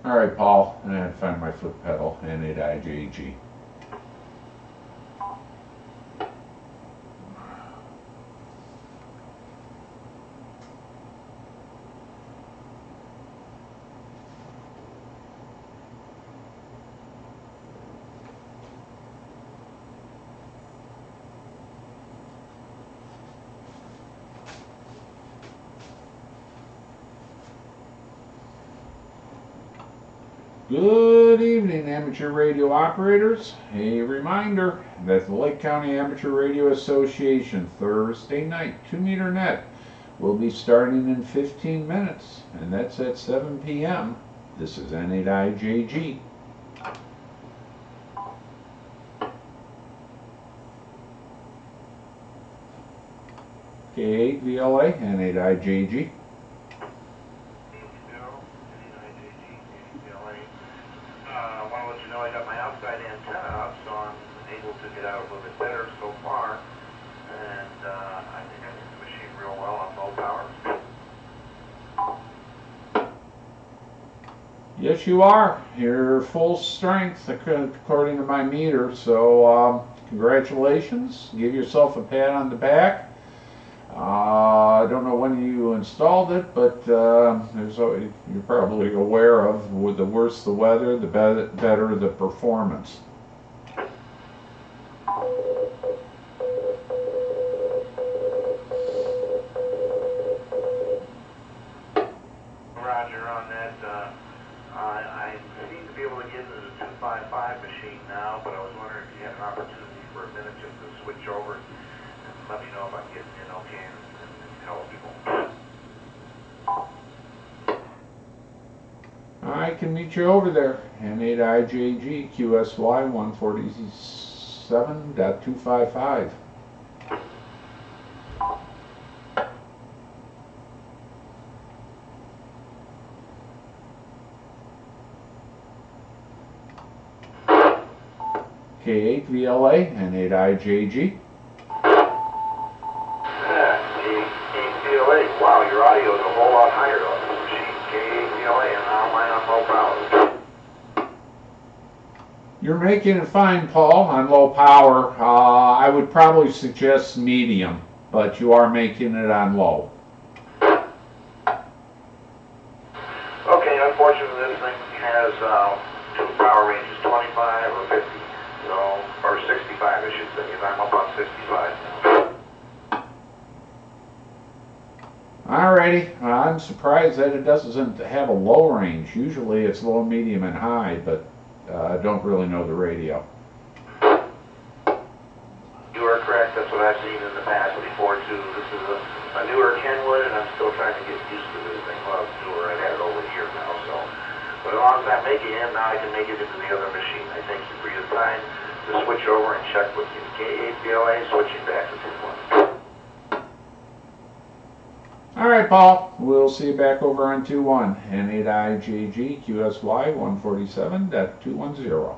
All right, Paul, and I find my foot pedal, N8IJG. Good evening, amateur radio operators. A reminder that the Lake County Amateur Radio Association Thursday night 2-meter net will be starting in 15 minutes, and that's at 7 p.m. This is N8IJG. K8VLA, N8IJG. I want to let you know I got my outside antenna up, so I'm able to get out a little bit better so far. And I think I hit the machine real well on low power. Yes, you are. You're full strength according to my meter, so congratulations. Give yourself a pat on the back. I don't know when you installed it, but you're probably aware of the worse the weather, the better the performance. Roger on that. I seem to be able to get into the 255 machine now, but I was wondering if you had an opportunity for a minute just to switch over and let me know if I'm getting in okay and eligible. I can meet you over there. N8IJG QSY 147.255. K8VLA, N8IJG. K8VLA. Wow, your audio is a whole lot higher on this machine. K8VLA, and now mine on low power. You're making it fine, Paul, on low power. I would probably suggest medium, but you are making it on low. Okay, unfortunately this thing has two power ranges, 25 or 50, so, or 65 I should say, and I'm up on 65 now. Alrighty, I'm surprised that it doesn't have a low range. Usually it's low, medium, and high, but I don't really know the radio. You are correct, that's what I've seen in the past before too. This is a newer Kenwood, and I'm still trying to get used to this thing. Well, it's newer, I've had it over a year now, so. But as long as I'm making it, now I can make it into the other machine. I thank you for your time to switch over and check with you. K8VLA, switching back to 2-1. Alright, Paul, we'll see you back over on 2-1. N8IJG QSY 147.210.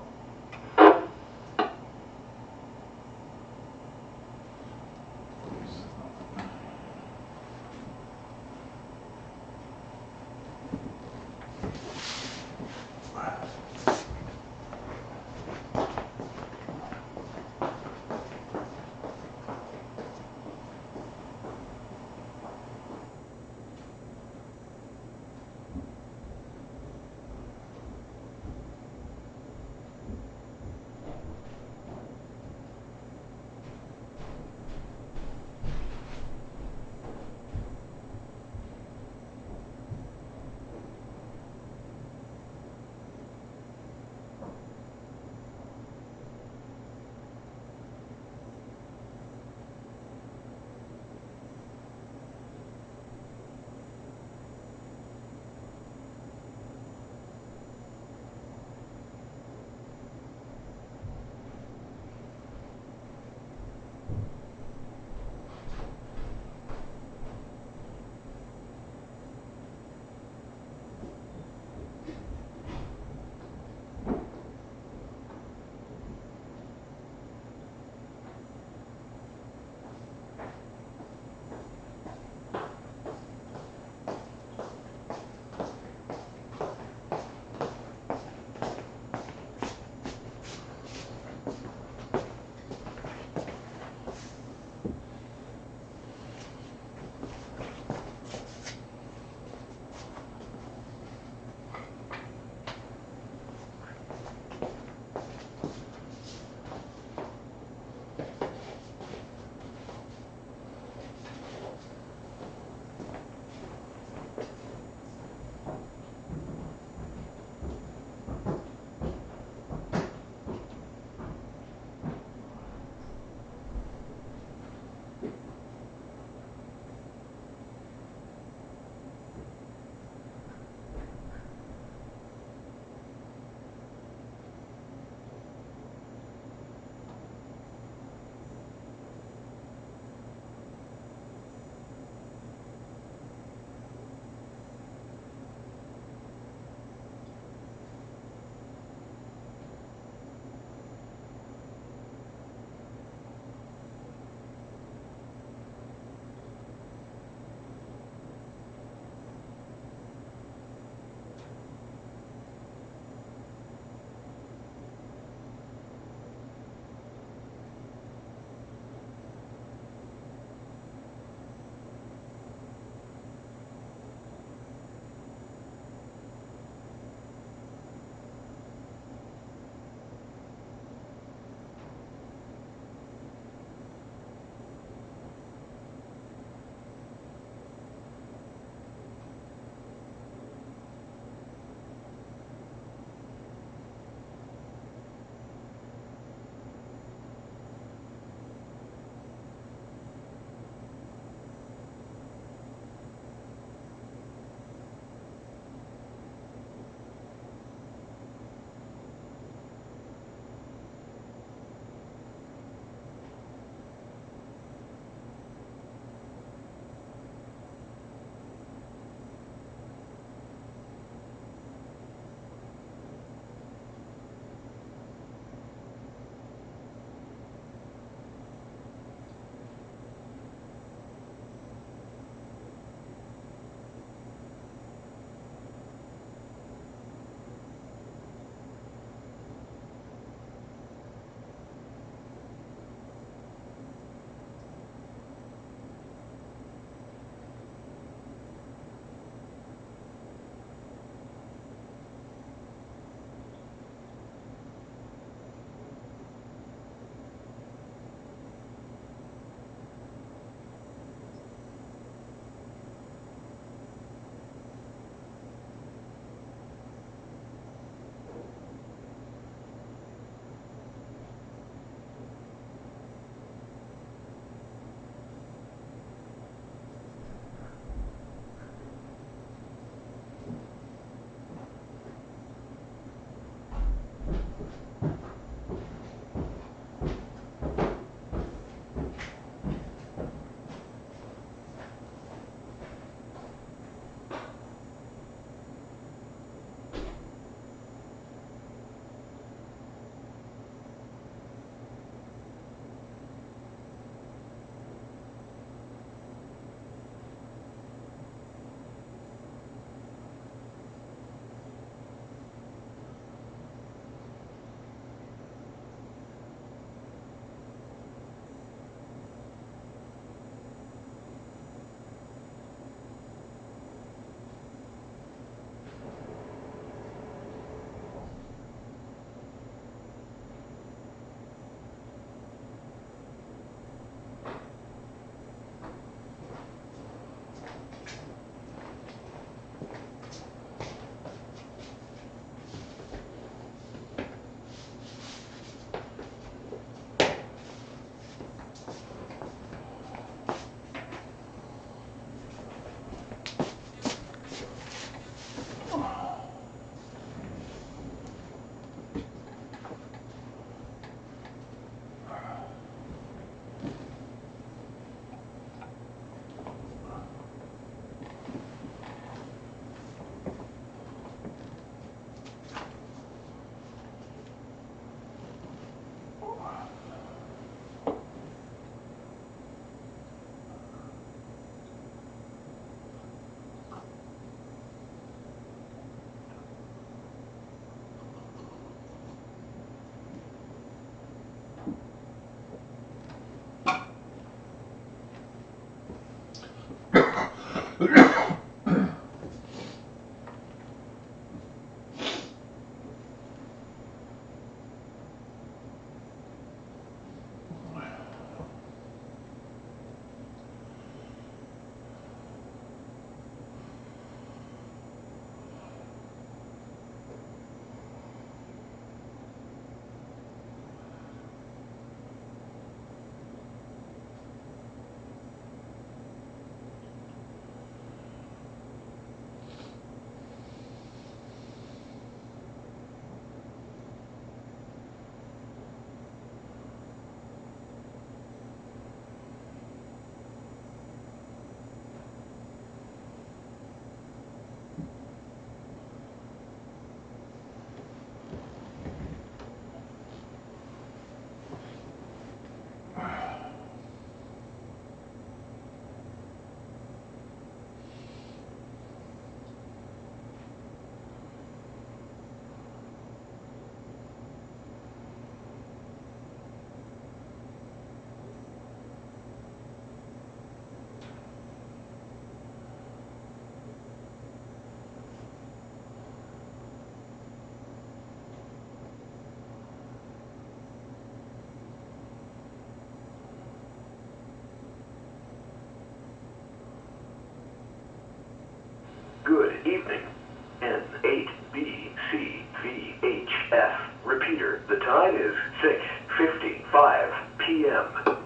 time is 6:55 p.m.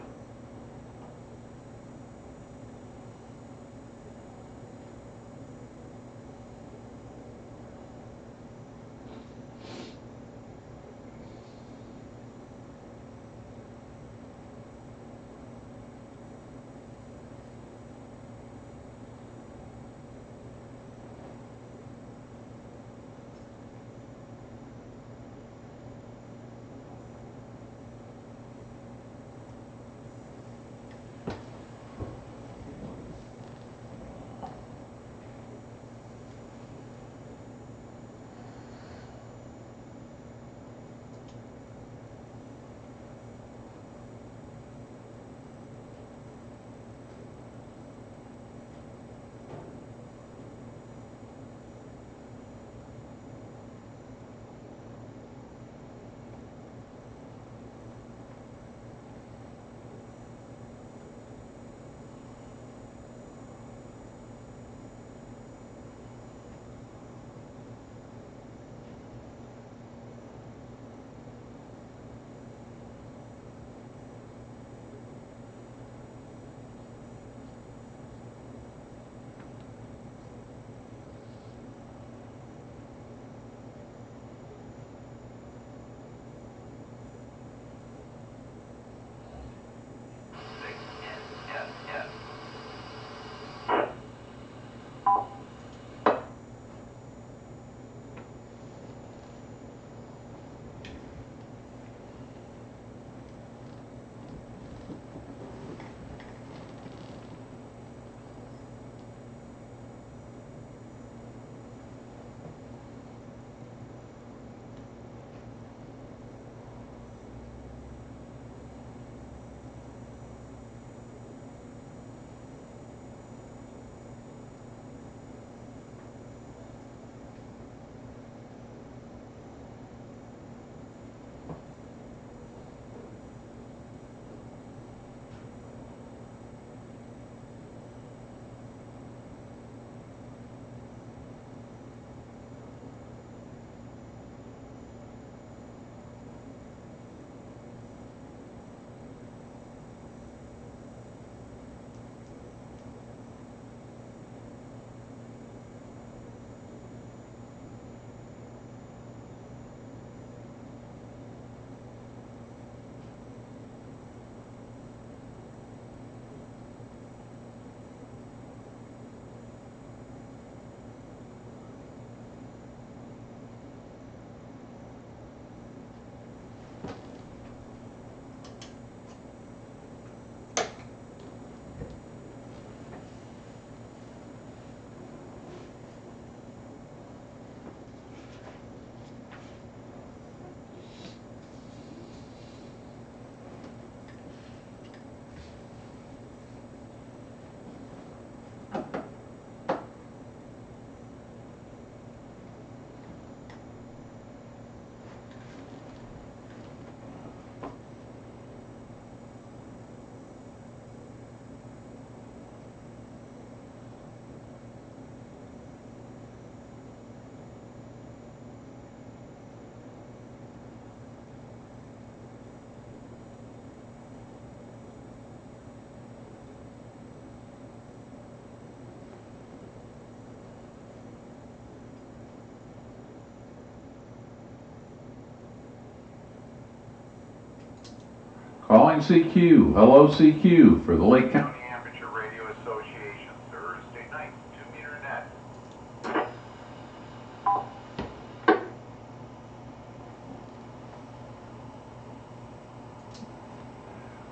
Calling CQ. Hello, CQ, for the Lake County Amateur Radio Association, Thursday night, 2-meter net.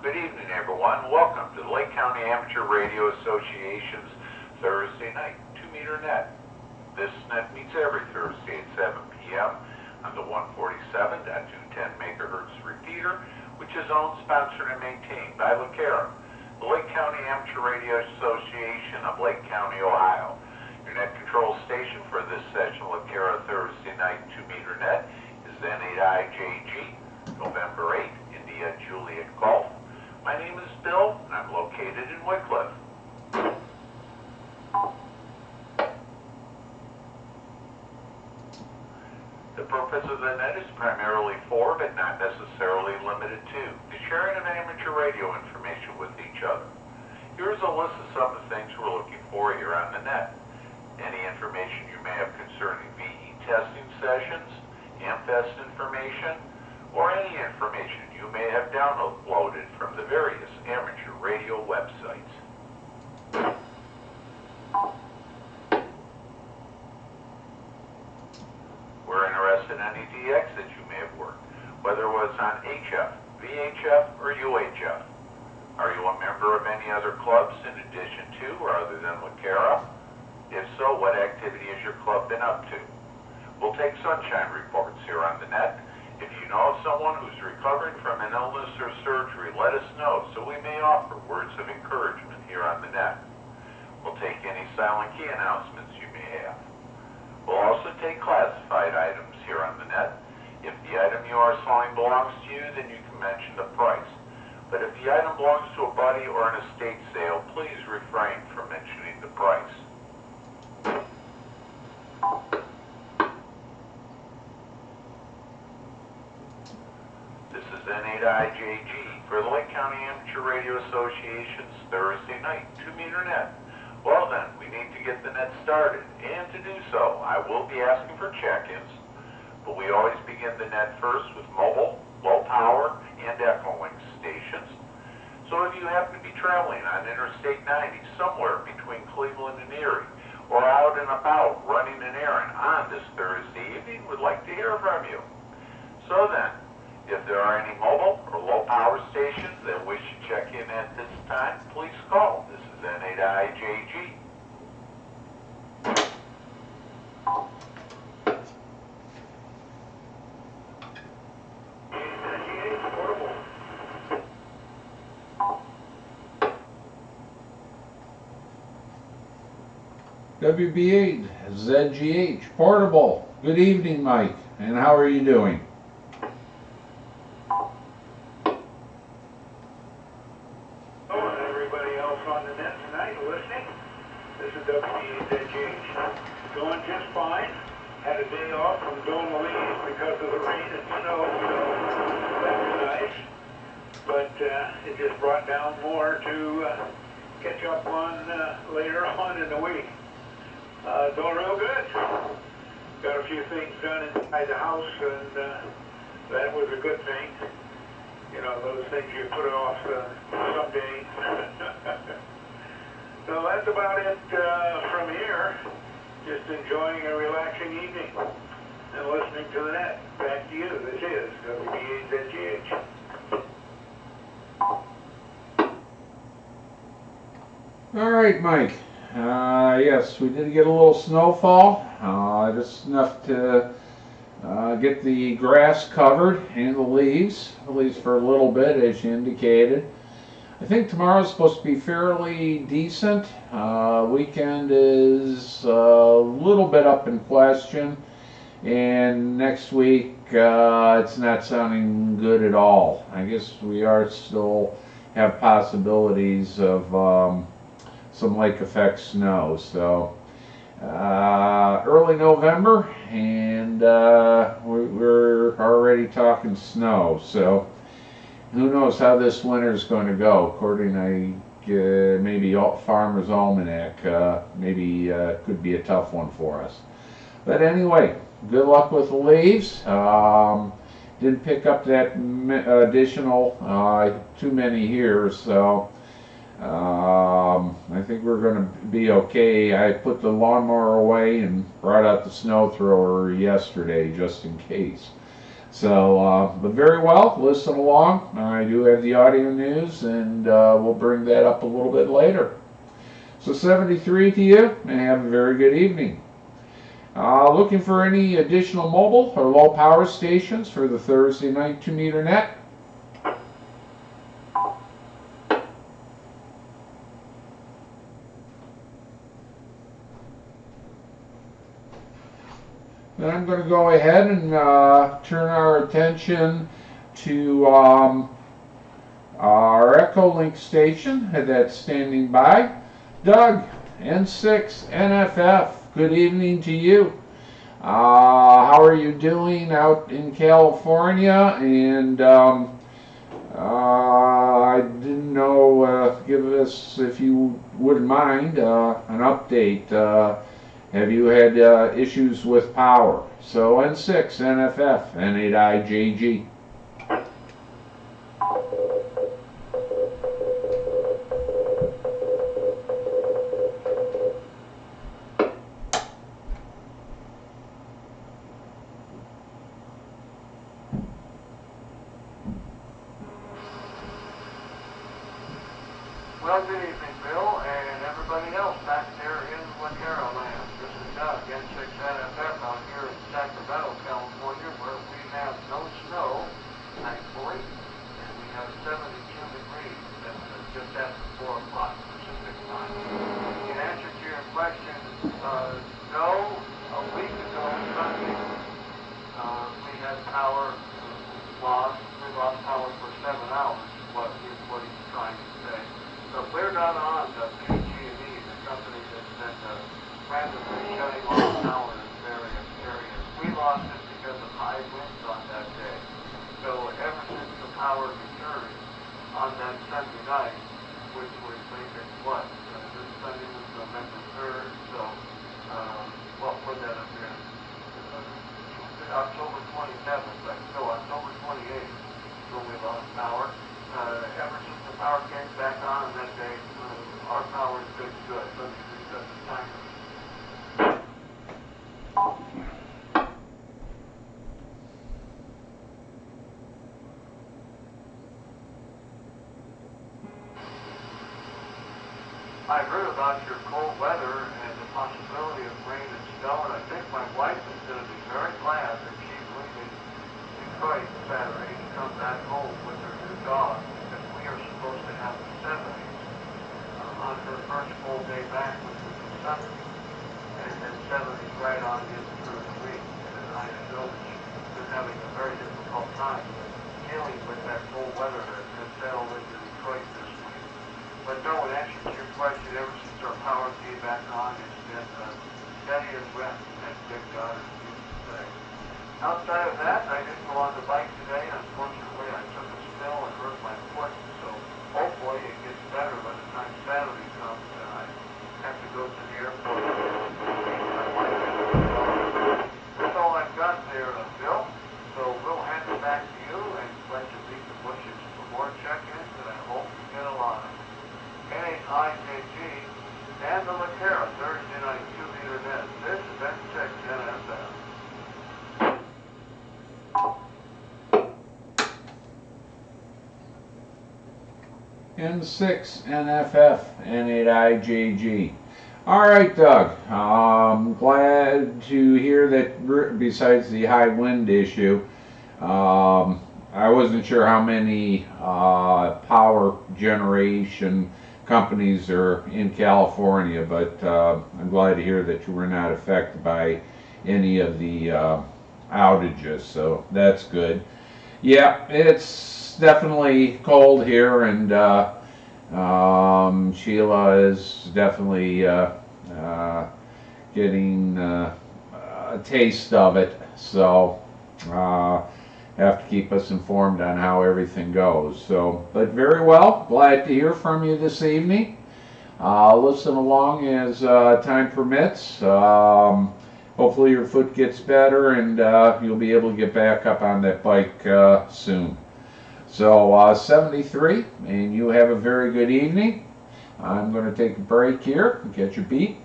Good evening, everyone. Welcome to the Lake County Amateur Radio Association's Thursday night, 2-meter net. This net meets every Thursday at 7 p.m. on the 147.210 megahertz repeater, which is owned, sponsored, and maintained by LaCara, the Lake County Amateur Radio Association of Lake County, Ohio. Your net control station for this session of LaCara Thursday night 2-meter net is N8IJG, November 8, India Juliet Golf. My name is Bill, and I'm located in Wycliffe. The The purpose of the net is primarily for, but not necessarily limited to, the sharing of amateur radio information with each other. Here's a list of some of the things we're looking for here on the net. Any information you may have concerning VE testing sessions, AmFest information, or any information you may have downloaded from the various amateur radio websites. We're interested in any DX that you may have worked, whether it was on HF, VHF, or UHF. Are you a member of any other clubs in addition to or other than LaCara? If so, what activity has your club been up to? We'll take sunshine reports here on the net. If you know of someone who's recovering from an illness or surgery, let us know so we may offer words of encouragement here on the net. We'll take any silent key announcements you may have. We'll also take classified items here on the net. If the item you are selling belongs to you, then you can mention the price. But if the item belongs to a buddy or an estate sale, please refrain from mentioning the price. This is N8IJG for the Lake County Amateur Radio Association's Thursday night 2-meter net. Well then, we need to get the net started, and to do so, I will be asking for check-ins, but we always begin the net first with mobile, low power, and echo link stations. So if you happen to be traveling on Interstate 90 somewhere between Cleveland and Erie, or out and about running an errand on this Thursday evening, we'd like to hear from you. So then, if there are any mobile or low power stations that wish to check in at this time, please call. This is N8IJG. N8IJG portable. Good evening, Mike, and how are you doing? Going just fine. Had a day off from doing the leaves because of the rain and snow, so that was nice. But it just brought down more to catch up on later on in the week. Doing real good. Got a few things done inside the house, and that was a good thing. You know, those things you put off someday. So that's about it from here. Just enjoying a relaxing evening and listening to the net. Back to you. This is N8IJG. All right, Mike. Yes, we did get a little snowfall, just enough to get the grass covered and the leaves, at least for a little bit, as you indicated. I think tomorrow's supposed to be fairly decent. Weekend is a little bit up in question, and next week it's not sounding good at all. I guess we are still have possibilities of some lake effect snow. So early November, and we're already talking snow. So who knows how this winter is going to go? According to maybe Farmer's Almanac, maybe could be a tough one for us. But anyway, good luck with the leaves. Didn't pick up that additional too many here, so I think we're going to be okay. I put the lawnmower away and brought out the snow thrower yesterday just in case. So, but very well, listen along. I do have the audio news, and we'll bring that up a little bit later. So 73 to you, and have a very good evening. Looking for any additional mobile or low power stations for the Thursday night 2-meter net? Then I'm going to go ahead and turn our attention to our Echolink station that's standing by. Doug, N6 NFF, good evening to you. How are you doing out in California? And I didn't know, give us, if you wouldn't mind, an update. Have you had issues with power? So N6, NFF, N8IJG. Well, good evening, Bill, and everybody else back there in Vaquero land. This is Doug, N6NFF, out here in Sacramento, California, where we have no snow, thankfully, and we have 72 degrees. That's just after 4 o'clock Pacific time. In answer to your question, no, a week ago Sunday, we had power loss. We lost power for 7 hours, what he's trying to say. So if we're not on the PG&E, the company that's been randomly shutting off power in various areas, we lost it because of high winds on that day. So ever since the power returned on that Sunday night, which was maybe what? This Sunday was November 3rd, so what would that have been? October 27th, no, October 28th, when we lost power. Ever since the power came back on that day, our power has been good. Let me reset the timer. I heard about your cold weather and the possibility of rain and snow, and I think my wife is going to be very glad that she's leaving Detroit Saturday to come back home with her new dog, because we are supposed to have the 70s on her first full day back, which was the Sunday, and then 70s right on in through the week. And I know that she's been having a very difficult time dealing with that cold weather that has settled into Detroit this week. But no, in answer to your question, ever since our power came back on, it's been steady as wet, as Big Daughter used to say. Outside of that, I didn't go on the bike today. Unfortunately, I took a spill and hurt my foot, so hopefully it gets better by the time Saturday comes and I have to go to the airport. That's all I've got there, Bill. So we'll hand it back to you and let you beat the bushes for more check-ins, and I hope you get a lot of them. N8IJG and the Vaquero Thursday night 2-meter net. This is N6NFF. N6, NFF, N8IJG. All right, Doug. I'm glad to hear that besides the high wind issue, I wasn't sure how many power generation companies are in California, but I'm glad to hear that you were not affected by any of the outages, so that's good. Yeah, it's definitely cold here, and Sheila is definitely getting a taste of it, so have to keep us informed on how everything goes. So, but very well, glad to hear from you this evening. Listen along as time permits. Hopefully your foot gets better and you'll be able to get back up on that bike soon. So 73, and you have a very good evening. I'm going to take a break here and get your beat.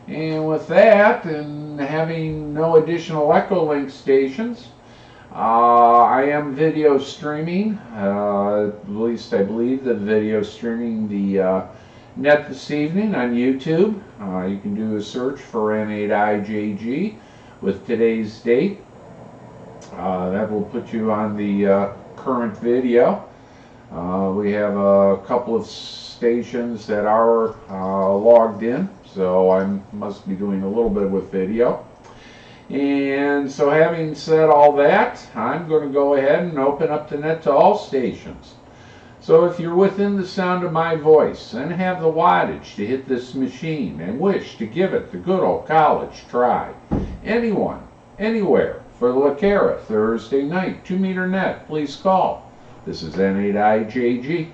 And with that, and having no additional Echolink stations, I am video streaming, at least I believe the video streaming the net this evening on YouTube. You can do a search for N8IJG with today's date. That will put you on the current video. We have a couple of stations that are logged in, so I must be doing a little bit with video. And so having said all that, I'm going to go ahead and open up the net to all stations. So if you're within the sound of my voice and have the wattage to hit this machine and wish to give it the good old college try, anyone, anywhere, for the LaCara Thursday night 2-meter net, please call. This is N8IJG.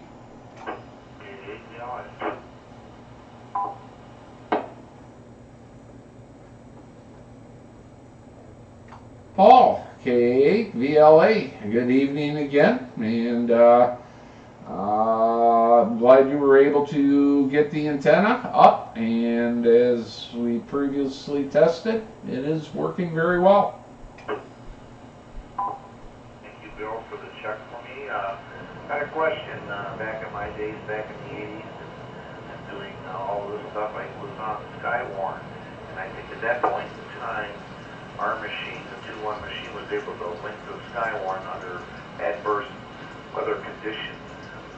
Paul, K8 VLA, good evening again, and I'm glad you were able to get the antenna up, and as we previously tested, it is working very well. Thank you, Bill, for the check for me. I had a question back in my days, back in the 80s, and doing all this stuff. I was on Skywarn, and I think at that point in time, our machine, the 2-1 machine, was able to link to Skywarn under adverse weather conditions.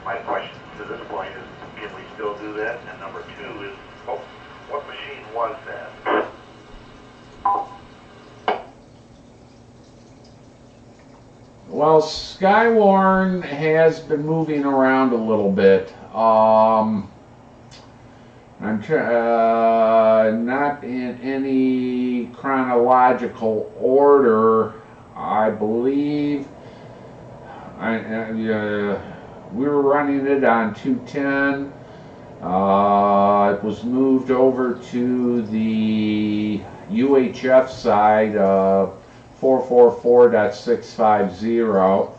My question to this point is, can we still do that? And number 2 is, what machine was that? Well, Skywarn has been moving around a little bit. I'm not in any chronological order. I believe we were running it on 210. It was moved over to the UHF side of 444.650.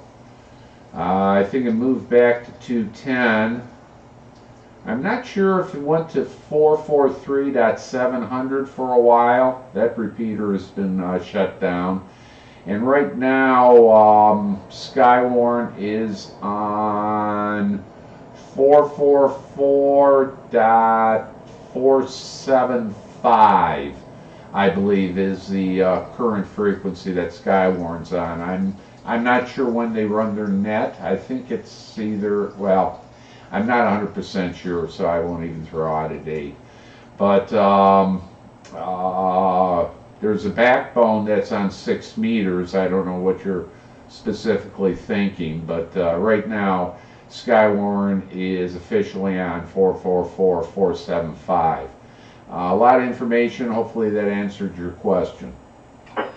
I think it moved back to 210. I'm not sure if it went to 443.700 for a while. That repeater has been shut down. And right now, Skywarn is on 444.475, I believe, is the current frequency that Skywarn's on. I'm not sure when they run their net. I think it's either, well, I'm not 100% sure, so I won't even throw out a date. But there's a backbone that's on 6 meters. I don't know what you're specifically thinking, but right now, Skywarn is officially on 444.475. A lot of information. Hopefully that answered your question. They used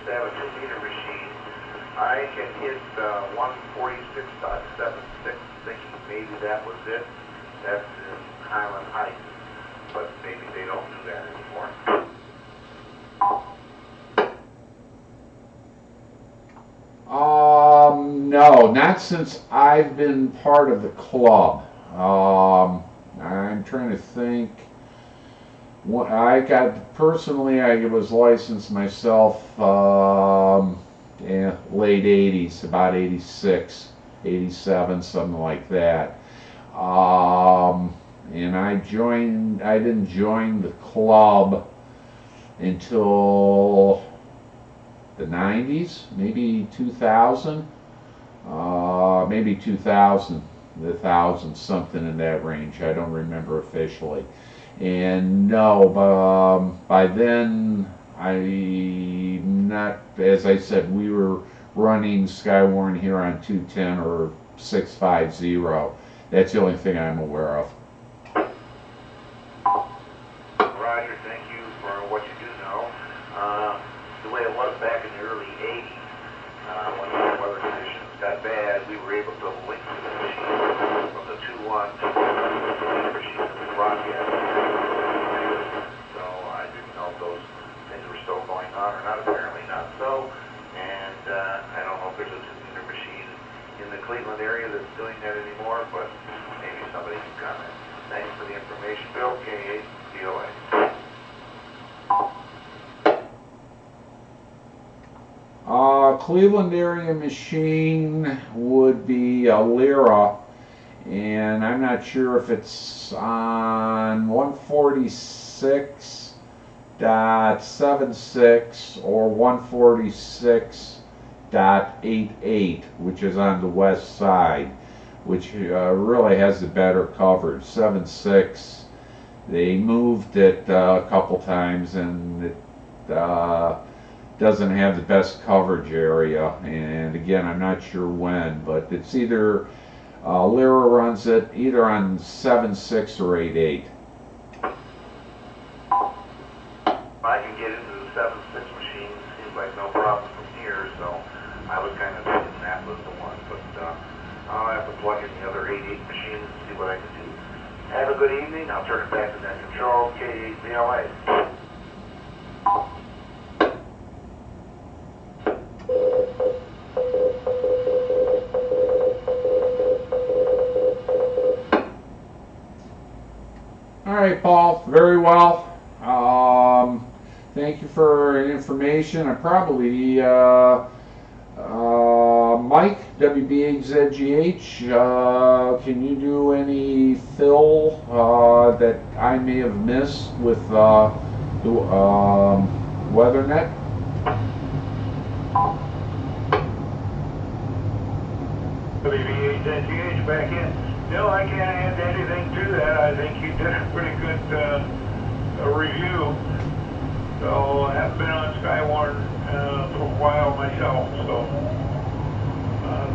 to have a 2-meter machine. I can hit 146.76, thinking maybe that was it. That's in Highland Heights, but maybe they don't do that anymore. No, not since I've been part of the club. I'm trying to think. I was licensed myself late 80s, about 86, 87, something like that. And I didn't join the club until the 90s, maybe 2000, maybe 2000, something in that range. I don't remember officially. And no, by then, as I said, we were running Skywarn here on 210 or 650. That's the only thing I'm aware of. Roger, thank you for what you do know. The way it was back in the early 80s, when the weather conditions got bad, we were able to link to the machine from the 2-1 to the machine that was broadcasting. So I didn't know if those things were still going on or not. Apparently not so. And I don't know if there's a 2-meter machine in the Cleveland area that's doing that anymore, but maybe somebody can comment. Thanks for the information, Bill. K8 DOA. Cleveland area machine would be a Lyra, and I'm not sure if it's on 146.76 or 146.88, which is on the west side, which really has the better coverage. 7.6. They moved it a couple times, and doesn't have the best coverage area, and again, I'm not sure when, but it's either Lyra runs it either on 7.6 or 8.8. I can get into the 7.6 machine, seems like no problem from here, so I was kind of thinking that was the one, but I'll have to plug in the other 8.8 machine and see what I can do. Have a good evening. I'll turn it back to that control, K8BLA. All right, Paul, very well. Thank you for information. I probably, Mike, WB8ZGH, can you do any fill that I may have missed with the WeatherNet? WB8JG back in. No, I can't add anything to that. I think you did a pretty good review. So I haven't been on Skywarn for a while myself. So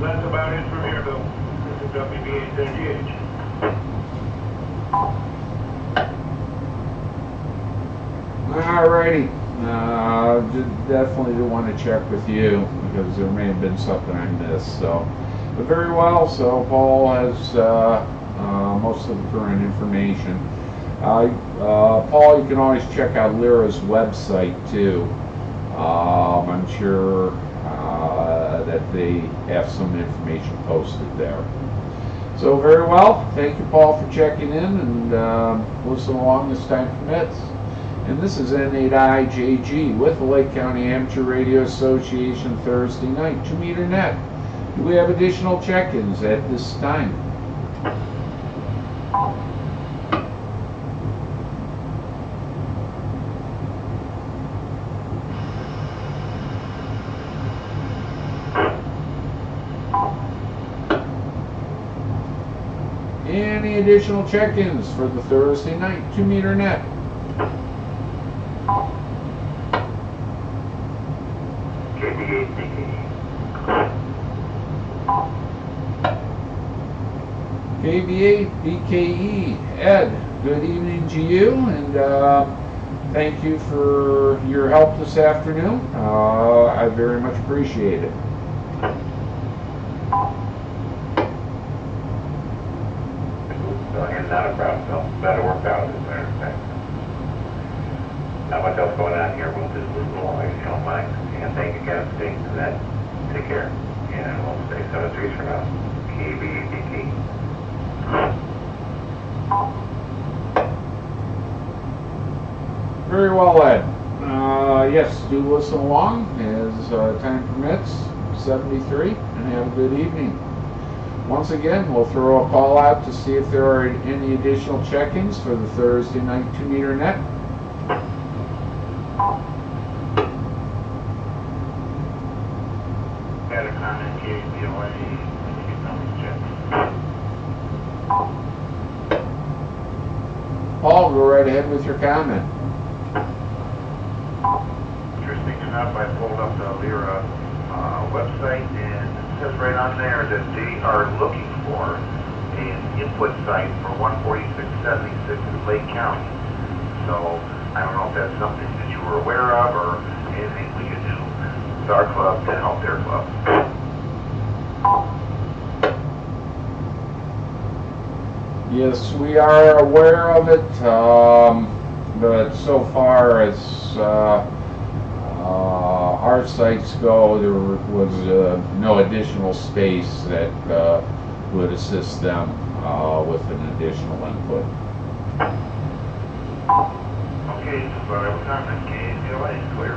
that's about it from here, though. This is WB8JG. Alrighty. Definitely do want to check with you because there may have been something I missed. So, but very well. So Paul has most of the current information. Paul, you can always check out Lyra's website too. I'm sure that they have some information posted there. So very well. Thank you, Paul, for checking in and listen along as time permits. And this is N8IJG with the Lake County Amateur Radio Association Thursday night, 2-meter net. Do we have additional check-ins at this time? Any additional check-ins for the Thursday night, 2-meter net? KBA-BKE, Ed, good evening to you, and thank you for your help this afternoon. I very much appreciate it. Not a problem, so that'll work out as a matter of fact. Not much else going on here, we'll just move along if you don't mind. And thank you guys for taking that. Take care. And we'll stay 7-3 for now. KBBT. Very well, Ed. Yes, do listen along as time permits, 73, and have a good evening. Once again, we'll throw a call out to see if there are any additional check-ins for the Thursday night 2-meter net. Had a comment, KBLA, Paul, go right ahead with your comment. Interesting enough, I pulled up the Lyra website, and it says right on there that they are looking for an input site for 14676 in Lake County. So I don't know if that's something that you were aware of or anything we could do with our club to help their club. Yes, we are aware of it, but so far as our sites go, there was no additional space that would assist them with an additional input. Okay, just about every comment, KBLA is clear.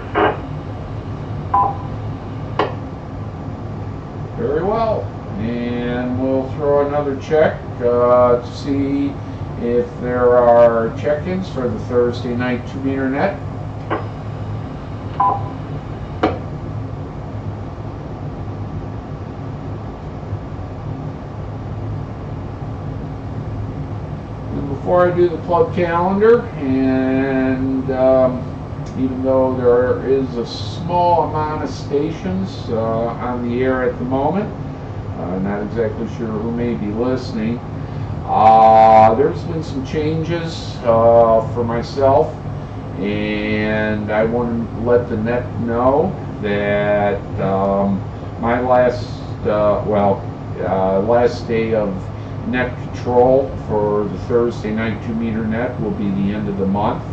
Very well, and we'll throw another check to see if there are check-ins for the Thursday night 2-meter net. And before I do the club calendar and even though there is a small amount of stations on the air at the moment. Not exactly sure who may be listening. There's been some changes for myself, and I want to let the net know that my last day of net control for the Thursday night 2-meter net will be the end of the month.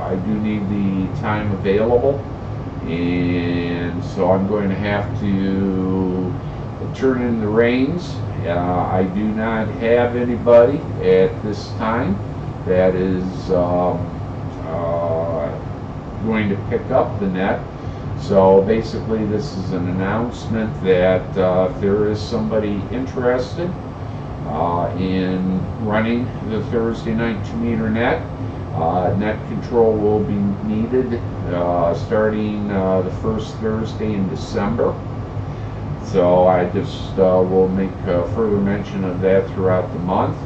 I do need the time available, and so I'm going to have to turn in the reins. I do not have anybody at this time that is going to pick up the net. So basically this is an announcement that if there is somebody interested in running the Thursday night 2-meter net, net control will be needed starting the first Thursday in December. So I just will make further mention of that throughout the month.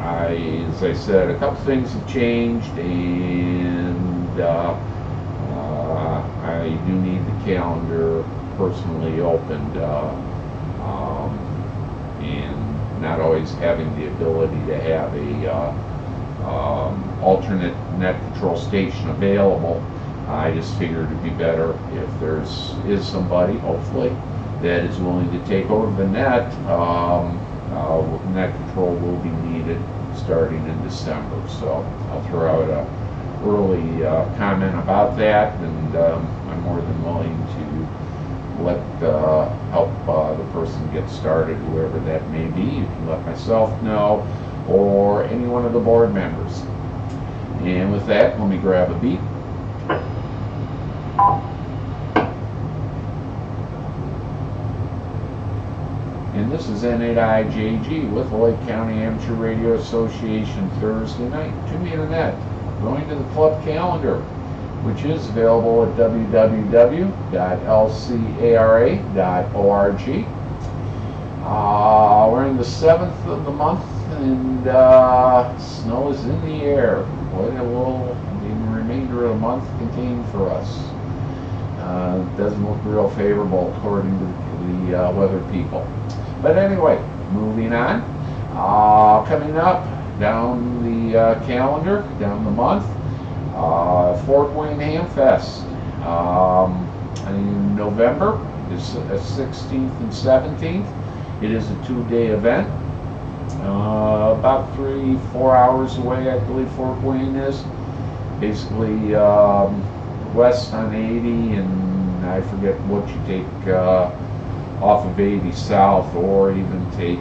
As I said, a couple things have changed, and I do need the calendar personally opened, and not always having the ability to have a alternate net control station available. I just figured it'd be better if is somebody, hopefully, that is willing to take over the net. Net control will be needed starting in December, so I'll throw out a early comment about that, and I'm more than willing to help the person get started, whoever that may be. You can let myself know, or any one of the board members. And with that, let me grab a beat. And this is N8IJG with the Lake County Amateur Radio Association Thursday night 2-meter net. Going to the club calendar, which is available at www.lcara.org. We're in the 7th of the month, and snow is in the air. What will the remainder of the month contain for us? Doesn't look real favorable according to the weather people. But anyway, moving on. Coming up down the calendar, down the month, Fort Wayne Ham Fest in November is 16th and 17th. It is a 2-day event. About 3-4 hours away, I believe Fort Wayne is. Basically west on 80, and I forget what you take off of 80 south, or even take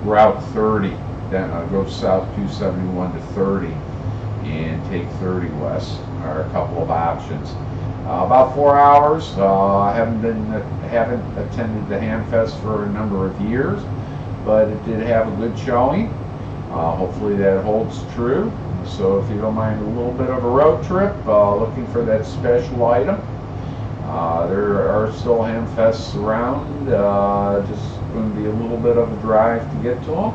Route 30, then go south 271 to 30, and take 30 west, are a couple of options. About 4 hours. I haven't attended the Ham Fest for a number of years, but it did have a good showing. Hopefully that holds true. So if you don't mind a little bit of a road trip, looking for that special item, there are still Ham Fests around. Just going to be a little bit of a drive to get to them.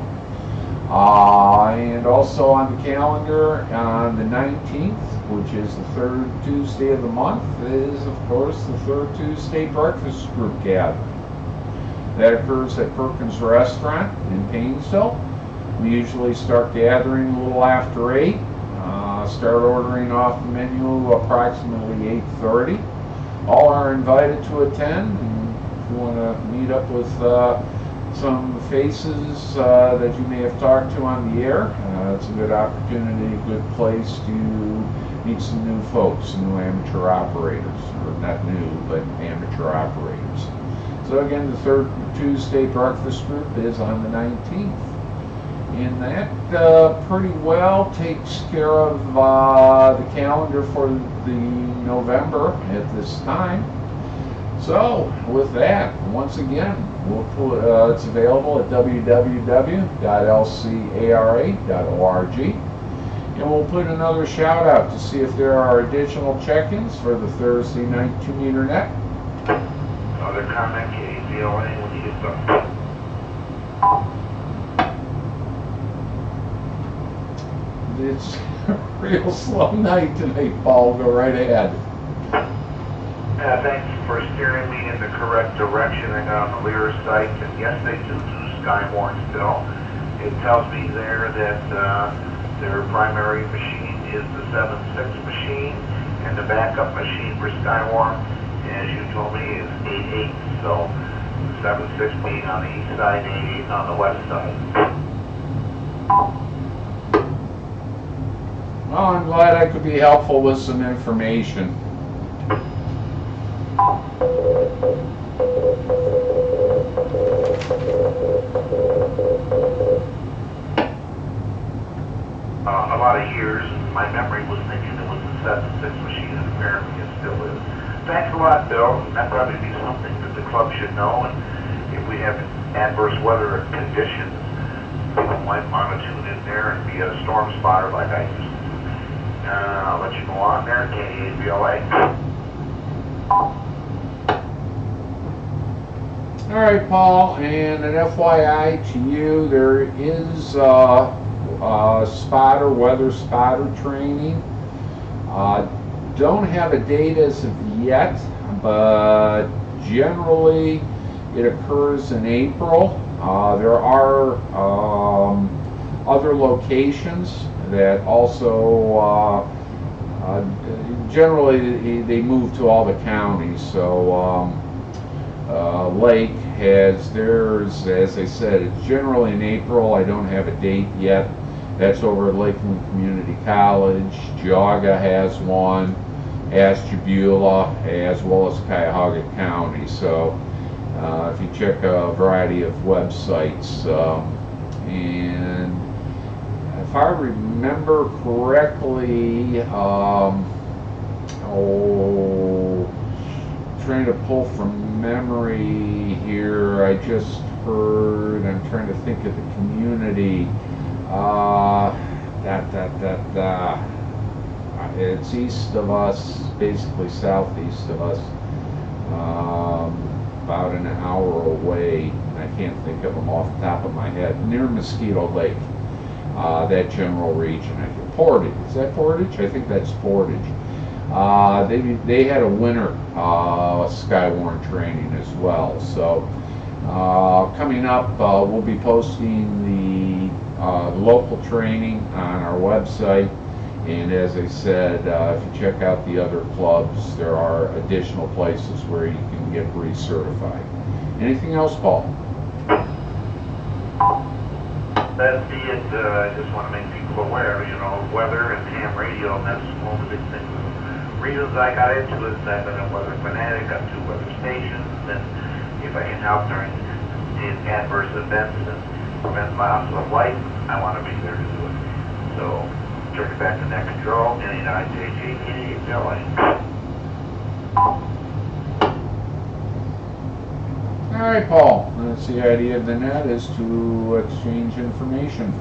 And also on the calendar on the 19th, which is the 3rd Tuesday of the month, is of course the 3rd Tuesday breakfast group gathering. That occurs at Perkins Restaurant in Painesville. We usually start gathering a little after 8. Start ordering off the menu approximately 8:30. All are invited to attend, and if you want to meet up with some faces that you may have talked to on the air, it's a good opportunity, a good place to meet some new folks, new amateur operators, or not new, but amateur operators. So again, the 3rd Tuesday breakfast group is on the 19th. And that pretty well takes care of the calendar for the November at this time. So with that, once again, we'll put, it's available at www.lcara.org, and we'll put another shout out to see if there are additional check-ins for the Thursday night 2-meter net. Other comment, KZLA, when you get something. it's a real slow night tonight, Paul. Go right ahead. Thanks for steering me in the correct direction. I got on the Lear site, and yes, they do Skywarn still. It tells me there that their primary machine is the 7.6 machine, and the backup machine for Skywarn, as you told me, is 8.8. So 7.6 being on the east side, 8.8 on the west side. Well, I'm glad I could be helpful with some information. A lot of years, my memory was thinking it was the 7.6 machine, and apparently it still is. Thanks a lot, Bill. That probably be something that the club should know, and if we have adverse weather conditions, people might want to tune in there and be a storm spotter like I used to. I'll let you go on there, N8IJG. All right, Paul, and an FYI to you, there is weather spotter training. Don't have a date as of yet, but generally it occurs in April. There are other locations that also generally they move to all the counties. So Lake has theirs, as I said, it's generally in April. I don't have a date yet. That's over at Lakeland Community College. Geauga has one, Ashtabula, as well as Cuyahoga County. So if you check a variety of websites, and if I remember correctly, trying to pull from memory here, I just heard, I'm trying to think of the community, it's east of us, basically southeast of us, about an hour away. I can't think of them off the top of my head, near Mosquito Lake, that general region. I think Portage, is that Portage? I think that's Portage. They had a winter Skywarn training as well. So coming up, we'll be posting the local training on our website, and as I said, if you check out the other clubs, there are additional places where you can get recertified. Anything else, Paul? That'd be it. I just want to make people aware, weather and ham radio, and that's one of the big things. Reasons I got into it is I've been a weather fanatic, got 2 weather stations, and if I can help during adverse events and prevent loss of life, I want to be there to do it. So, turn it back to next draw, N8IJG, N8LA. All right, Paul, that's the idea of the net, is to exchange information.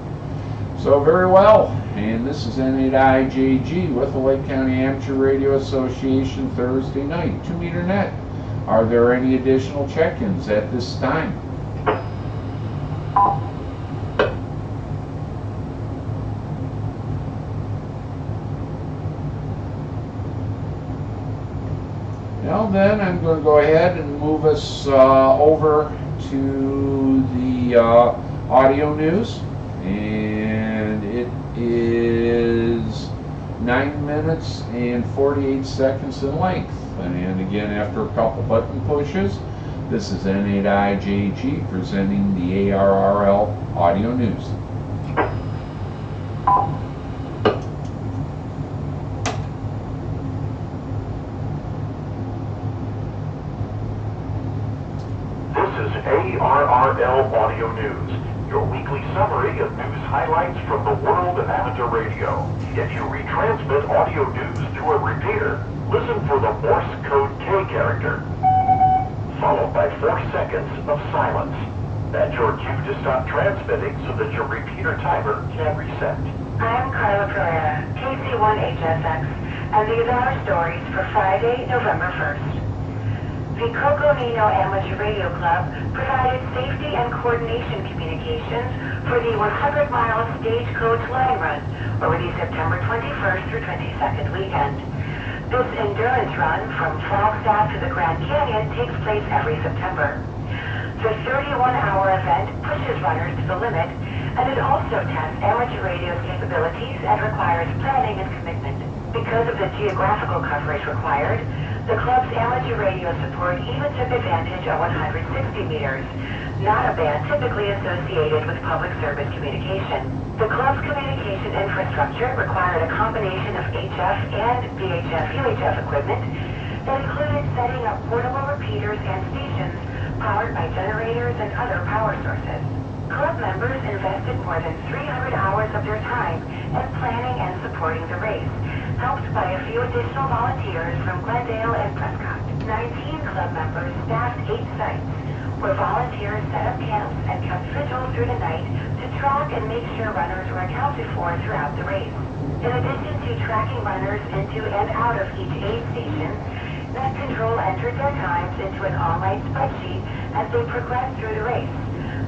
So very well, and this is N8IJG with the Lake County Amateur Radio Association Thursday night, 2-meter net. Are there any additional check-ins at this time? Well, then I'm going to go ahead and move us over to the audio news, and it is 9 minutes and 48 seconds in length. And again, after a couple button pushes, this is N8IJG presenting the ARRL audio news. ARRL Audio News, your weekly summary of news highlights from the world of amateur radio. If you retransmit audio news through a repeater, listen for the Morse code K character, followed by 4 seconds of silence. That's your cue to stop transmitting so that your repeater timer can reset. I'm Carla Pereira, KC1HSX, and these are our stories for Friday, November 1st. The Coconino Amateur Radio Club provided safety and coordination communications for the 100-mile stagecoach line run over the September 21st through 22nd weekend. This endurance run from Flagstaff to the Grand Canyon takes place every September. The 31-hour event pushes runners to the limit, and it also tests amateur radio's capabilities and requires planning and commitment. Because of the geographical coverage required, the club's amateur radio support even took advantage of 160 meters, not a band typically associated with public service communication. The club's communication infrastructure required a combination of HF and VHF-UHF equipment that included setting up portable repeaters and stations powered by generators and other power sources. Club members invested more than 300 hours of their time in planning and supporting the race, helped by a few additional volunteers from Glendale and Prescott. 19 club members staffed 8 sites, where volunteers set up camps and kept vigil through the night to track and make sure runners were accounted for throughout the race. In addition to tracking runners into and out of each aid station, Net Control entered their times into an online spreadsheet as they progressed through the race,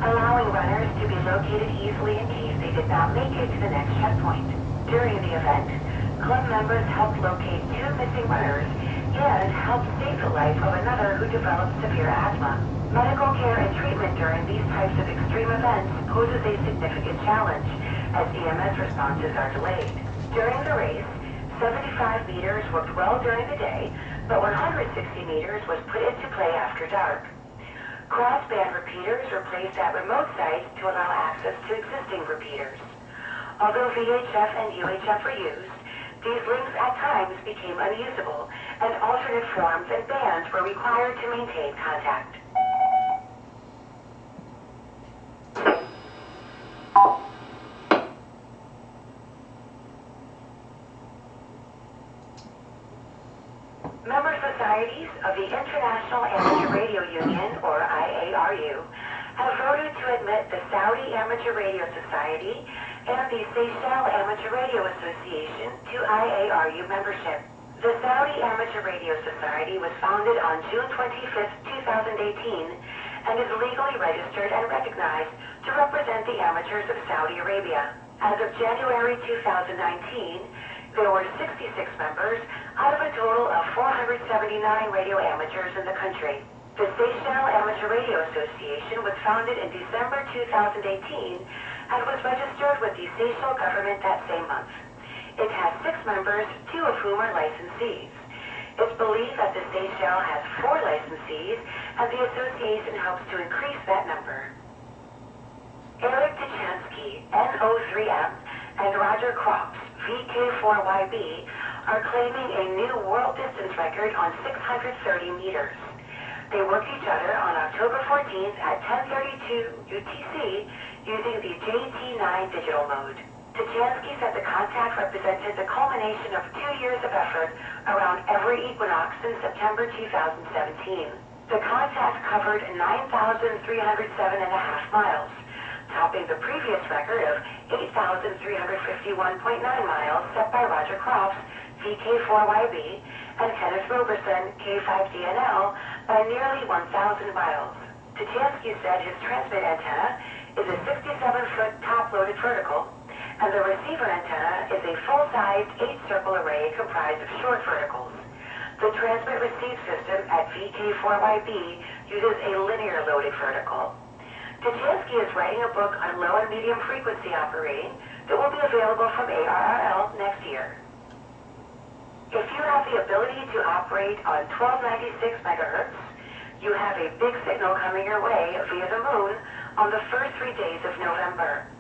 allowing runners to be located easily in case they did not make it to the next checkpoint. During the event, club members helped locate 2 missing runners and helped save the life of another who developed severe asthma. Medical care and treatment during these types of extreme events poses a significant challenge, as EMS responses are delayed. During the race, 75 meters worked well during the day, but 160 meters was put into play after dark. Crossband repeaters were placed at remote sites to allow access to existing repeaters. Although VHF and UHF were used, these links at times became unusable, and alternate forms and bands were required to maintain contact. Member societies of the International Amateur Radio Union, or IARU, have voted to admit the Saudi Amateur Radio Society and the Seychelles Amateur Radio Association to IARU membership. The Saudi Amateur Radio Society was founded on June 25, 2018, and is legally registered and recognized to represent the amateurs of Saudi Arabia. As of January 2019, there were 66 members out of a total of 479 radio amateurs in the country. The Seychelles Amateur Radio Association was founded in December 2018 and was registered with the Seychelles government that same month. It has 6 members, 2 of whom are licensees. It's believed that the Seychelles has 4 licensees, and the association hopes to increase that number. Eric Tuchansky, N8IJG, and Roger Crops, VK4YB, are claiming a new world distance record on 630 meters. They worked each other on October 14th at 10:32 UTC using the JT9 digital mode. Tuchansky said the contact represented the culmination of 2 years of effort around every equinox since September 2017. The contact covered 9,307.5 miles, topping the previous record of 8,351.9 miles set by Roger Crofts, VK4YB, and Kenneth Roberson, K5DNL, by nearly 1,000 miles. Tuchansky said his transmit antenna is a 67-foot top-loaded vertical, and the receiver antenna is a full-sized 8-circle array comprised of short verticals. The transmit-receive system at VK4YB uses a linear-loaded vertical. Tuchansky is writing a book on low and medium frequency operating that will be available from ARRL next year. If you have the ability to operate on 1296 megahertz, you have a big signal coming your way via the moon on the first 3 days of November.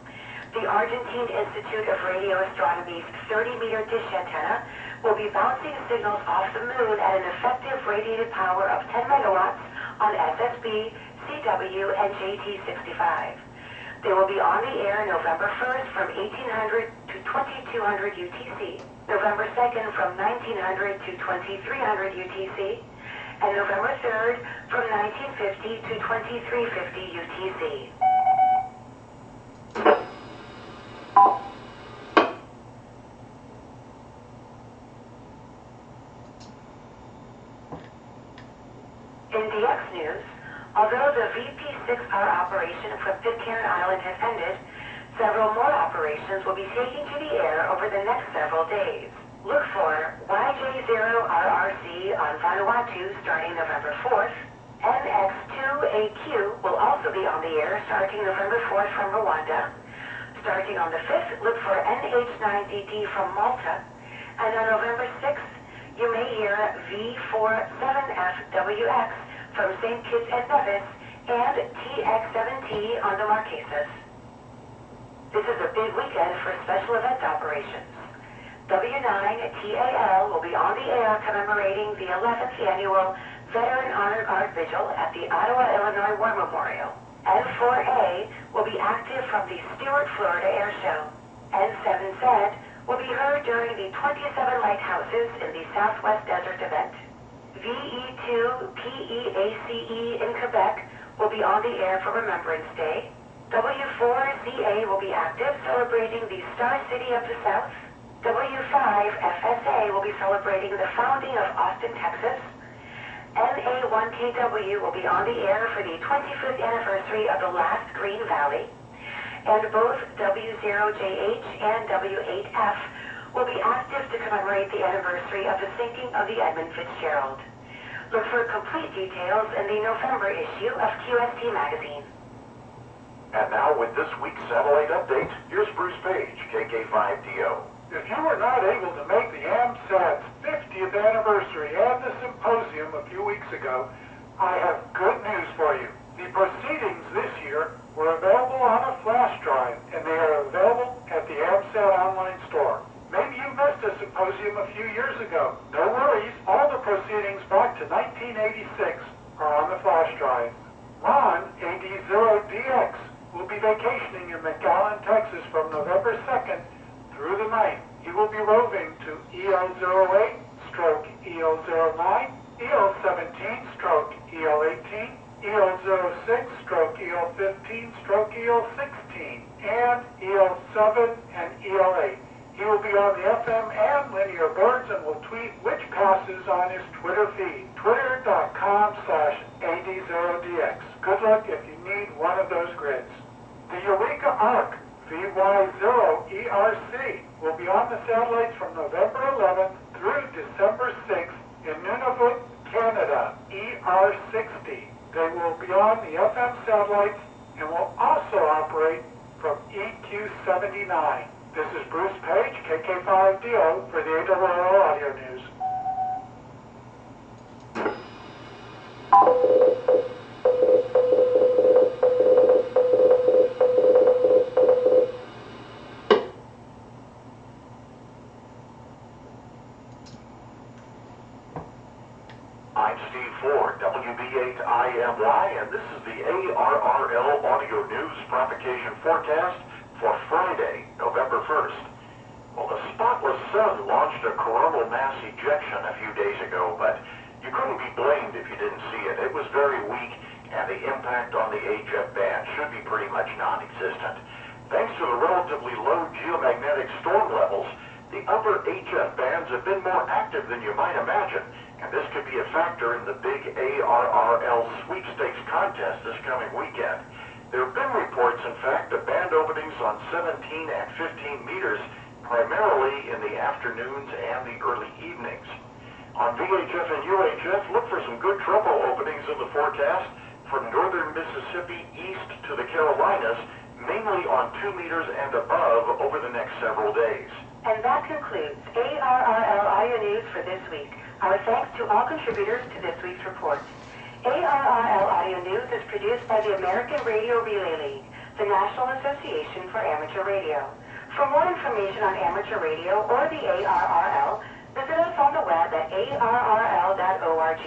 The Argentine Institute of Radio Astronomy's 30-meter dish antenna will be bouncing signals off the moon at an effective radiated power of 10 megawatts on SSB, CW, and JT65. They will be on the air November 1st from 1800 to 2200 UTC, November 2nd from 1900 to 2300 UTC, and November 3rd from 1950 to 2350 UTC. In WX News. Although the VP6R operation from Pitcairn Island has ended, several more operations will be taking to the air over the next several days. Look for YJ0RRC on Vanuatu starting November 4th. N8IJG will also be on the air starting November 4th from Rwanda. Starting on the 5th, look for N8IJG from Malta. And on November 6th, you may hear V47FWX from St. Kitts and Nevis and TX7T on the Marquesas. This is a big weekend for special events operations. W9TAL will be on the air commemorating the 11th annual Veteran Honor Guard Vigil at the Ottawa, Illinois War Memorial. N4A will be active from the Stewart, Florida Air Show. N7Z will be heard during the 27 lighthouses in the Southwest Desert event. VE2PEACE in Quebec will be on the air for Remembrance Day. W4ZA will be active celebrating the Star City of the South. W5FSA will be celebrating the founding of Austin, Texas. NA1KW will be on the air for the 25th anniversary of the last Green Valley. And both W0JH and W8F will be active to commemorate the anniversary of the sinking of the Edmund Fitzgerald. Look for complete details in the November issue of QST Magazine. And now with this week's satellite update, here's Bruce Page, KK5DO. If you were not able to make the AMSAT's 50th anniversary and the symposium a few weeks ago, I have good news for you. The proceedings this year were available on a flash drive, and they are available at the AMSAT online store. Maybe you missed a symposium a few years ago. No worries, all the proceedings back to 1986 are on the flash drive. Ron, AD0DX, will be vacationing in McAllen, Texas from November 2nd through the 9th. He will be roving to EL08, stroke EL09, EL17, stroke EL18, EL06, stroke EL15, stroke EL16, and EL7 and EL8. He will be on the FM and linear boards and will tweet which passes on his Twitter feed, twitter.com/AD0DX. Good luck if you need one of those grids. The Eureka Arc VY0ERC will be on the satellites from November 11th through December 6th in Nunavut, Canada, ER60. They will be on the FM satellites and will also operate from EQ79. This is Bruce Page, KK5DO, for the ARRL Audio News. I'm Steve Ford, WB8IMY, and this is the ARRL Audio News Propagation Forecast for Friday, November 1st. Well, the spotless sun launched a coronal mass ejection a few days ago, but you couldn't be blamed if you didn't see it. It was very weak, and the impact on the HF band should be pretty much non-existent. Thanks to the relatively low geomagnetic storm levels, the upper HF bands have been more active than you might imagine, and this could be a factor in the big ARRL sweepstakes contest this coming weekend. There have been reports, in fact, of band openings on 17 and 15 meters, primarily in the afternoons and the early evenings. On VHF and UHF, look for some good treble openings in the forecast from northern Mississippi east to the Carolinas, mainly on 2 meters and above over the next several days. And that concludes ARRL Audio News for this week. Our thanks to all contributors to this week's report. ARRL Audio News is produced by the American Radio Relay League, the National Association for Amateur Radio. For more information on amateur radio or the ARRL, visit us on the web at arrl.org.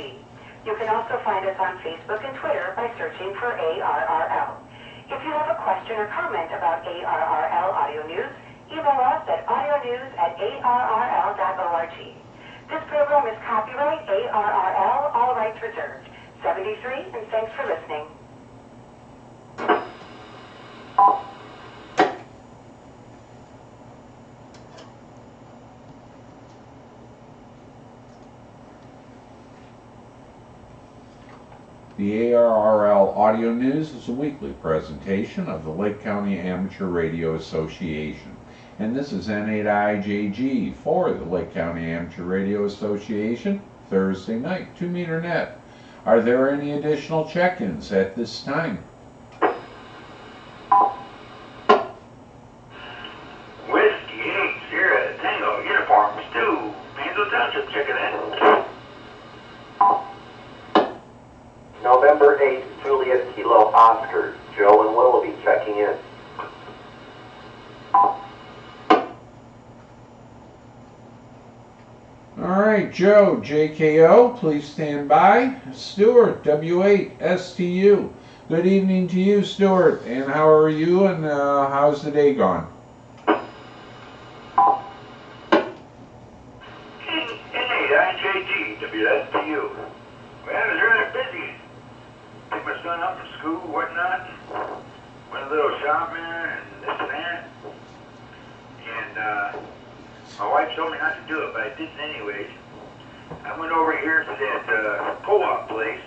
You can also find us on Facebook and Twitter by searching for ARRL. If you have a question or comment about ARRL Audio News, email us at audionews@arrl.org. This program is copyright ARRL, all rights reserved. 73, and thanks for listening. The ARRL Audio News is a weekly presentation of the Lake County Amateur Radio Association. And this is N8IJG for the Lake County Amateur Radio Association, Thursday night, 2 meter net. Are there any additional check-ins at this time? Whiskey 8 Sierra Tango Uniform Stu, Painesville Township, checking in. November 8th, Juliet Kilo Oscar, Joe and Willoughby checking in. All right, Joe, JKO, please stand by. Stuart, W8STU. Good evening to you, Stuart. And how are you, and how's the day gone? N8IJG, WSTU. Well, I was rather busy. Picked my son up from school, whatnot. Went a little shopping and this and that. And my wife told me not to do it, but I did it anyways. I went over here to that co-op place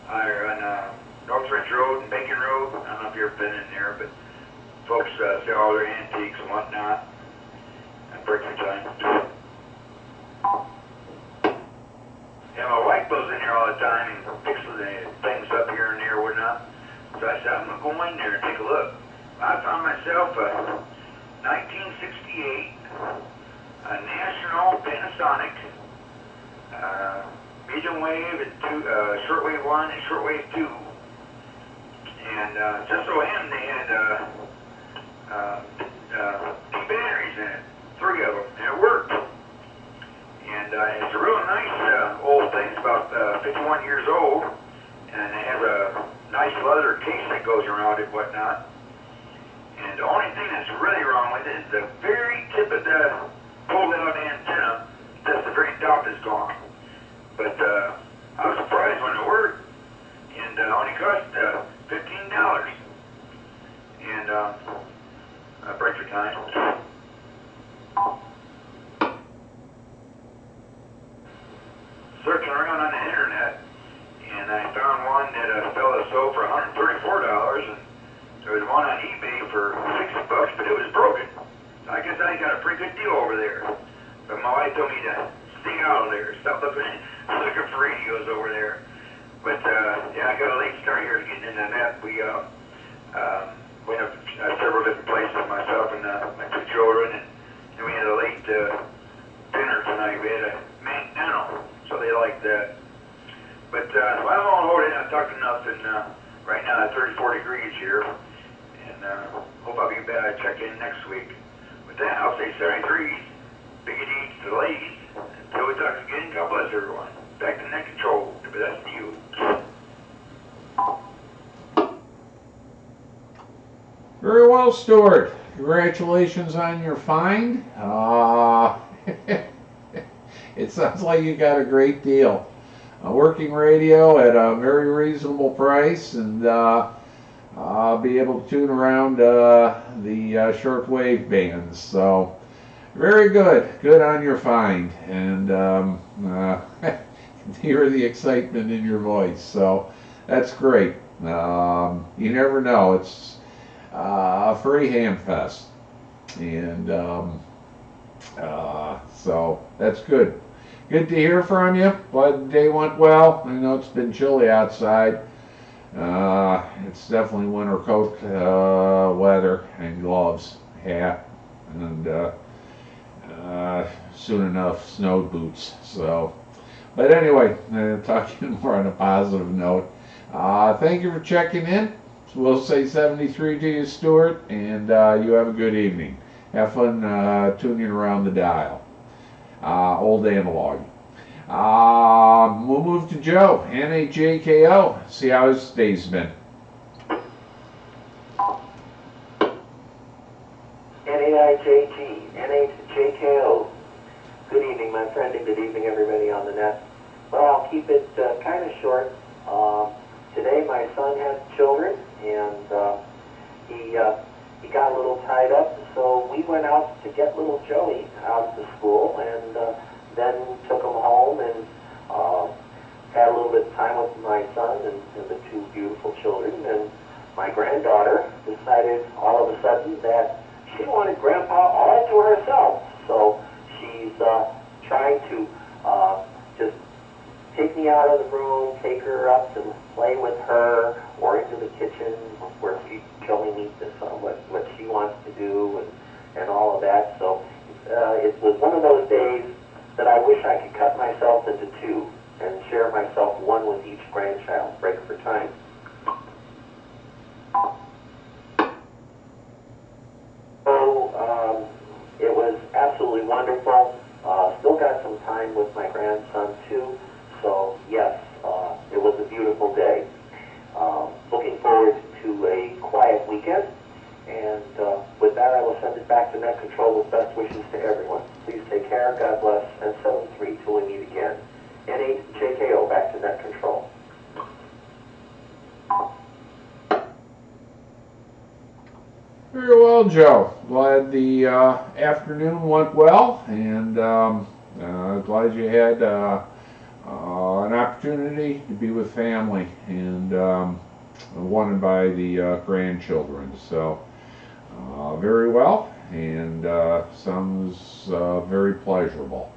on North Ridge Road and Bacon Road. I don't know if you've ever been in there, but folks sell all their antiques and whatnot. And breaking time. Yeah, my wife goes in there all the time and picks the things up here and there, whatnot. So I said, I'm going to go in there and take a look. I found myself a 1968 National Panasonic medium wave and shortwave 1 and shortwave 2. And just so happened they had two batteries in it, 3 of them, and it worked. And it's a real nice old thing. It's about 51 years old, and it has a nice leather case that goes around it, whatnot. And the only thing that's really wrong with it is the very tip of the pulled-out antenna. That's the very top is gone. But I was surprised when it worked, and only cost $15. And break your time. Searching around on the internet, and I found one that a fella sold for $134, and there was one on eBay for $60, but it was broken. So I guess I got a pretty good deal over there. But my wife told me to stay out of there, stop looking for radios over there. But yeah, I got a late start here getting into that. We have several different places, myself and my 2 children, and we had a late dinner tonight. We had a McDonald's. So they like that. But I won't hold it. I've talked enough, and right now it's 34 degrees here, and hope I'll be back to check in next week. With that, I'll say 73. Big deeds to the ladies. Until we talk again, God bless everyone. Back to net control. But that's to you. Very well, Stuart. Congratulations on your find. It sounds like you got a great deal. A working radio at a very reasonable price, and be able to tune around the shortwave bands. So, very good. Good on your find, and hear the excitement in your voice. So, that's great. You never know. It's a free ham fest, and so that's good. Good to hear from you. Glad the day went well. I know it's been chilly outside. It's definitely winter coat weather and gloves, hat, and soon enough snow boots. So, but anyway, talking more on a positive note. Thank you for checking in. We'll say 73 to you, Stuart, and you have a good evening. Have fun tuning around the dial. Old analog. We'll move to Joe, N8JKO, see how his day's been. N8IJG, N8JKO. Good evening, my friend, and good evening, everybody on the net. Well, I'll keep it kind of short. Today, my son had children, and he got a little tied up, so we went out to get little Joey out to school, and then took him home and had a little bit of time with my daughter decided all of a sudden that she wanted Grandpa all to herself. So she's trying to just take me out of the room, take her up to play with her, or into the kitchen where she's showing me what she wants to do and all of that. So it was one of those days that I wish I could cut myself into two and share myself one with each grandchild, break for time. So it was absolutely wonderful. Still got some time with my grandson too. So yes, it was a beautiful day. Looking forward to a quiet weekend. And with that, I will send it back to Net Control with best wishes to everyone. Please take care, God bless, and 7-3 till we meet again. N8IJG, back to Net Control. Very well, Joe. Glad the afternoon went well, and glad you had an opportunity to be with family and wanted by the grandchildren. So very well, and sounds very pleasurable.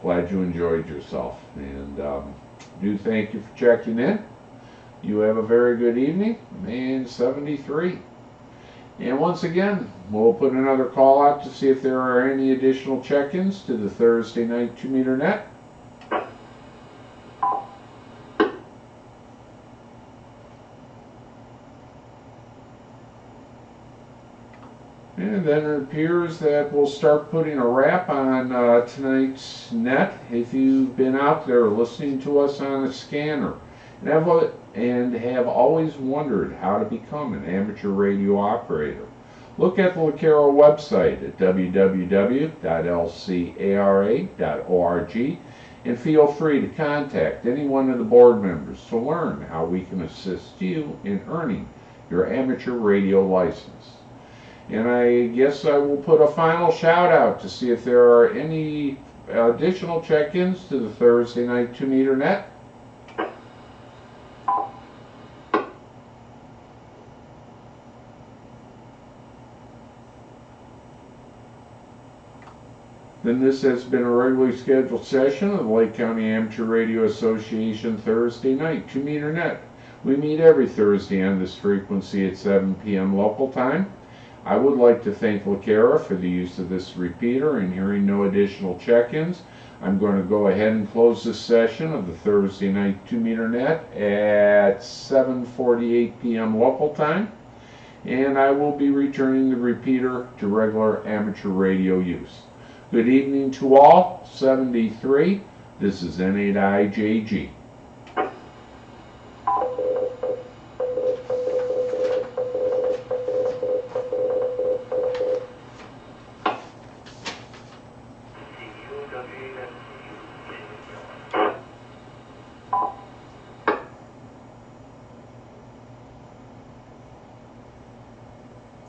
Glad you enjoyed yourself, and do thank you for checking in. You have a very good evening, and 73. And once again, we'll put another call out to see if there are any additional check-ins to the Thursday night 2-meter net. And then it appears that we'll start putting a wrap on tonight's net. If you've been out there listening to us on a scanner and have always wondered how to become an amateur radio operator, look at the Lacaro website at www.lcara.org and feel free to contact any one of the board members to learn how we can assist you in earning your amateur radio license. And I guess I will put a final shout out to see if there are any additional check-ins to the Thursday night 2-meter net. Then this has been a regularly scheduled session of the Lake County Amateur Radio Association Thursday night 2-meter net. We meet every Thursday on this frequency at 7 p.m. local time. I would like to thank Lacaro for the use of this repeater, and hearing no additional check-ins, I'm going to go ahead and close this session of the Thursday night 2-meter net at 7:48 p.m. local time, and I will be returning the repeater to regular amateur radio use. Good evening to all. 73. This is N8IJG. CUWN